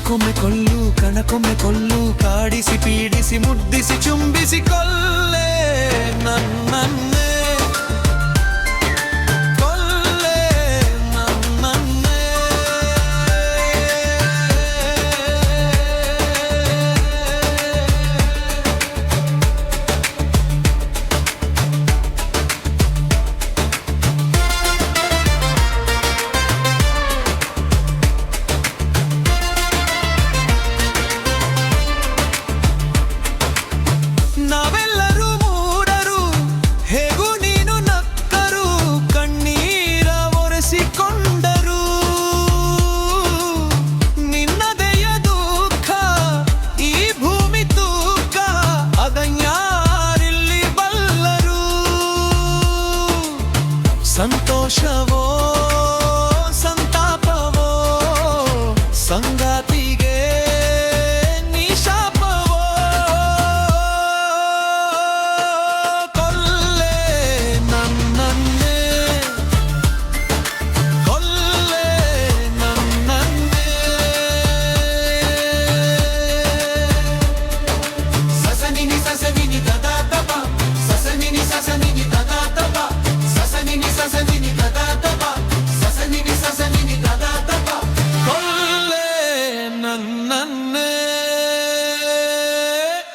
ಕ್ಷಣಕ್ಕೊಮ್ಮೆ ಕೊಲ್ಲು ಕಣಕ್ಕೊಮ್ಮೆ ಕೊಲ್ಲು ಕಾಡಿಸಿ ಪೀಡಿಸಿ ಮುದ್ದಿಸಿ ಚುಂಬಿಸಿ ಕೊಲ್ಲೆ ನನ್ನನ್ನೇ ಕೊಲ್ಲೆ ನನ್ನನ್ನೇ ನಾವೆಲ್ಲರೂ ಮೂಡರು ಹೇಗೂ ನೀನು ನಕ್ಕರು ಕಣ್ಣೀರ ಒರೆಸಿಕೊಂಡರು ನಿನ್ನದೆಯ ದುಃಖ ಈ ಭೂಮಿ ತೂಕ ಅದನ್ಯಾರಿಲ್ಲಿ ಬಲ್ಲರು ಸಂತೋಷವೋ ಸಂತಾಪವೋ ಸಂಗಾತಿಗೆ ನನ್ನನ್ನೇ